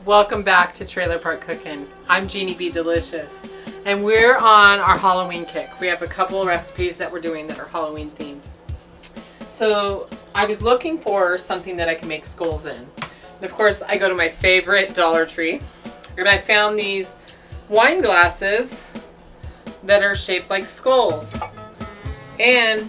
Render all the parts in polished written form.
Welcome back to Trailer Park Cooking. I'm Jeannie Be Delicious, and we're on our Halloween kick. We have a couple of recipes that we're doing that are Halloween themed. So I was looking for something that I can make skulls in. And of course, I go to my favorite Dollar Tree, and I found these wine glasses that are shaped like skulls. And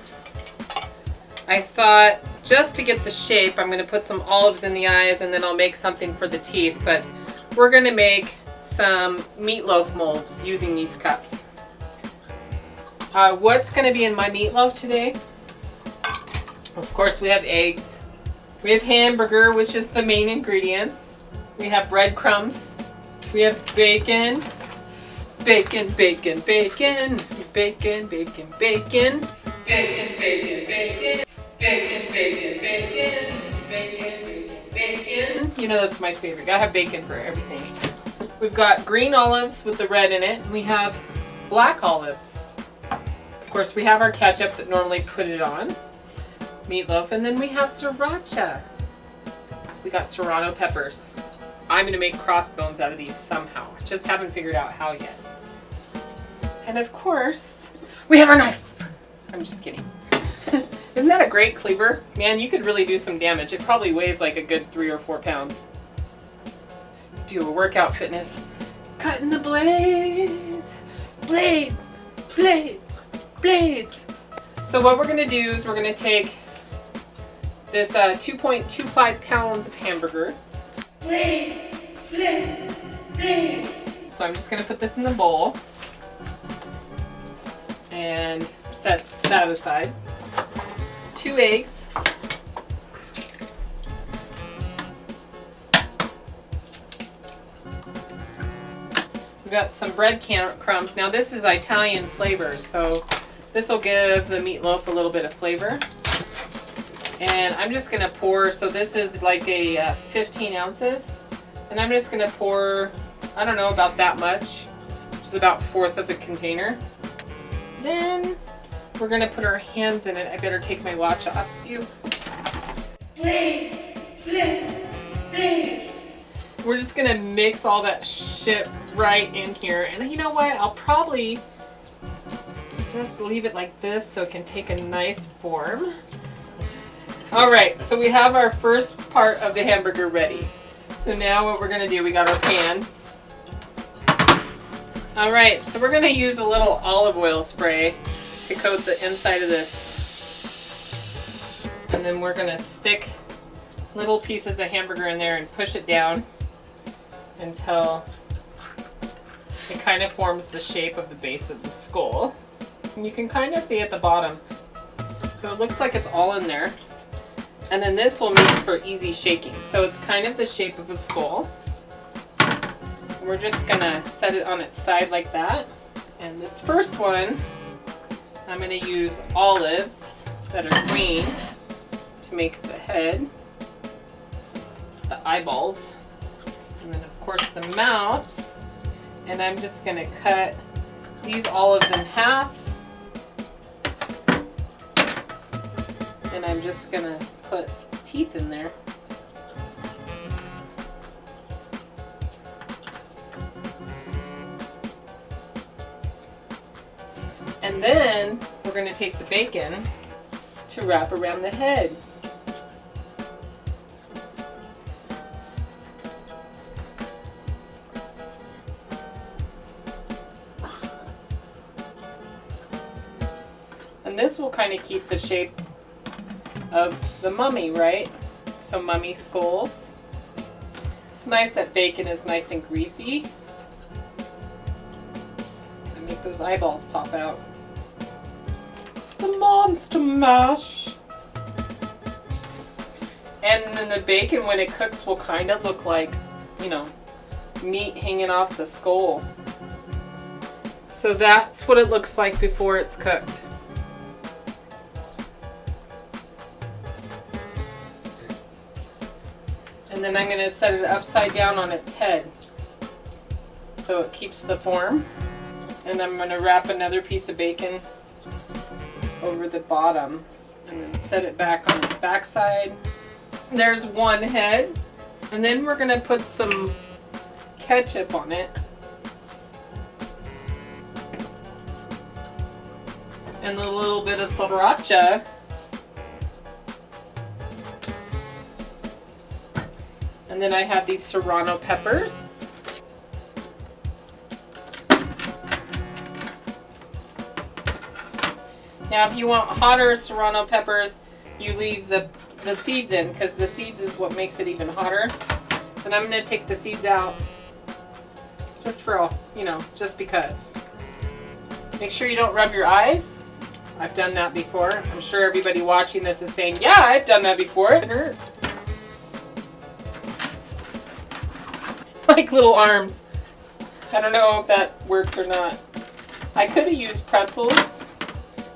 I thought, just to get the shape, I'm going to put some olives in the eyes and then I'll make something for the teeth. But we're going to make some meatloaf molds using these cups. What's going to be in my meatloaf today? Of course, we have eggs. We have hamburger, which is the main ingredients. We have breadcrumbs. We have bacon. Bacon, bacon, bacon. Bacon, bacon, bacon. Bacon, bacon, bacon. Bacon, bacon, bacon. Bacon, bacon, bacon. You know that's my favorite. Gotta have bacon for everything. We've got green olives with the red in it. We have black olives. Of course, we have our ketchup that normally put it on. Meatloaf. And then we have sriracha. We got serrano peppers. I'm going to make crossbones out of these somehow. Just haven't figured out how yet. And of course, we have our knife. I'm just kidding. Isn't that a great cleaver? Man, you could really do some damage. It probably weighs like a good 3 or 4 pounds. Do a workout fitness. Cutting the blades. Blades. So what we're going to do is we're going to take this 2.25 pounds of hamburger. Blades. So I'm just going to put this in the bowl and set that aside. 2 eggs. We've got some bread crumbs. Now this is Italian flavor, so this will give the meatloaf a little bit of flavor. And I'm just going to pour, so this is like a 15 ounces. And I'm just going to pour, I don't know, about that much. Just about 1/4 of a container. Then we're going to put our hands in it. I better take my watch off. Blades. We're just going to mix all that shit right in here. And you know what? I'll probably just leave it like this so it can take a nice form. Alright, so we have our first part of the hamburger ready. So now what we're going to do, we got our pan. Alright, so we're going to use a little olive oil spray to coat the inside of this. And then we're going to stick little pieces of hamburger in there and push it down until it kind of forms the shape of the base of the skull. And you can kind of see at the bottom. So it looks like it's all in there. And then this will make for easy shaking. So it's kind of the shape of a skull. We're just going to set it on its side like that. And this first one, I'm going to use olives that are green to make the head, the eyeballs, and then of course the mouth. And I'm just going to cut these olives in half. And I'm just going to put teeth in there. And then we're going to take the bacon to wrap around the head. And this will kind of keep the shape of the mummy, right? So mummy skulls. It's nice that bacon is nice and greasy. And make those eyeballs pop out. It's the monster mash. And then the bacon, when it cooks, will kind of look like, you know, meat hanging off the skull. So that's what it looks like before it's cooked. And then I'm going to set it upside down on its head so it keeps the form. And I'm going to wrap another piece of bacon over the bottom and then set it back on its backside. There's one head. And then we're going to put some ketchup on it. And a little bit of sriracha. And then I have these serrano peppers. Now if you want hotter serrano peppers, you leave the seeds in, because the seeds is what makes it even hotter. And I'm going to take the seeds out just for, just because. Make sure you don't rub your eyes. I've done that before. I'm sure everybody watching this is saying, yeah, I've done that before. It hurts. Like little arms. I don't know if that worked or not. I could have used pretzels,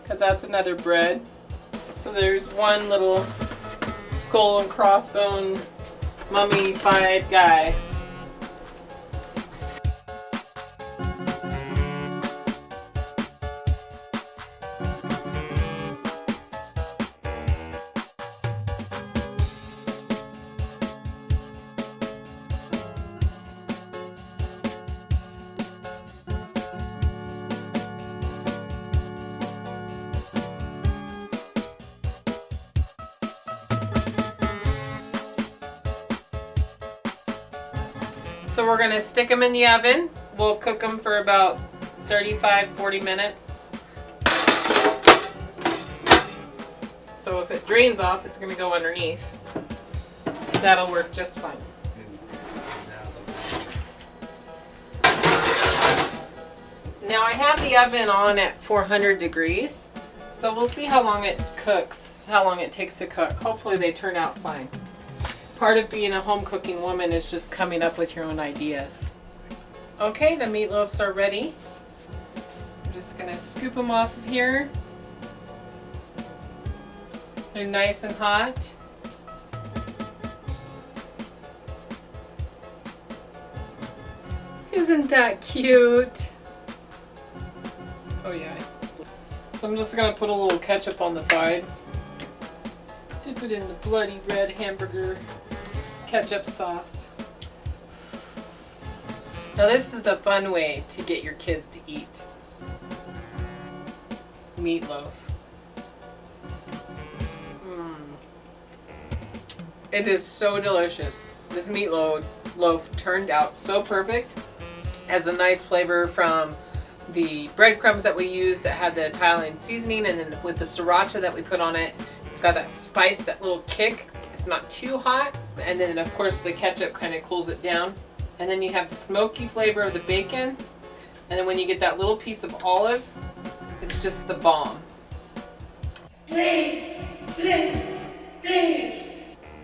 because that's another bread. So there's one little skull and crossbone mummified guy. So we're going to stick them in the oven. We'll cook them for about 35-40 minutes. So if it drains off, it's going to go underneath. That'll work just fine. Now I have the oven on at 400 degrees. So we'll see how long it cooks, how long it takes to cook. Hopefully they turn out fine. Part of being a home cooking woman is just coming up with your own ideas. Okay, the meatloafs are ready. I'm just gonna scoop them off of here. They're nice and hot. Isn't that cute? Oh yeah. So I'm just gonna put a little ketchup on the side. Dip it in the bloody red hamburger ketchup sauce. Now this is the fun way to get your kids to eat meatloaf. It is so delicious. This meatloaf turned out so perfect. Has a nice flavor from the breadcrumbs that we used that had the Italian seasoning, and then with the sriracha that we put on it, it's got that spice, that little kick. It's not too hot, and then of course the ketchup kind of cools it down. And then you have the smoky flavor of the bacon, and then when you get that little piece of olive, it's just the bomb. Please.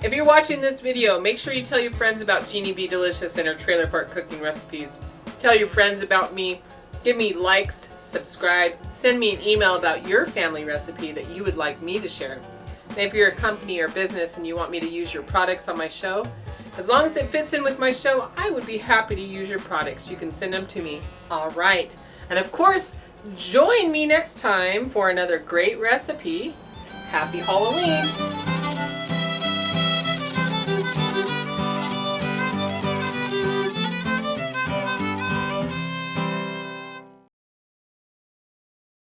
If you're watching this video, make sure you tell your friends about Genie Be Delicious and her trailer park cooking recipes. Tell your friends about me. Give me likes, subscribe, send me an email about your family recipe that you would like me to share. And if you're a company or business and you want me to use your products on my show, as long as it fits in with my show, I would be happy to use your products. You can send them to me. All right. And of course, join me next time for another great recipe. Happy Halloween.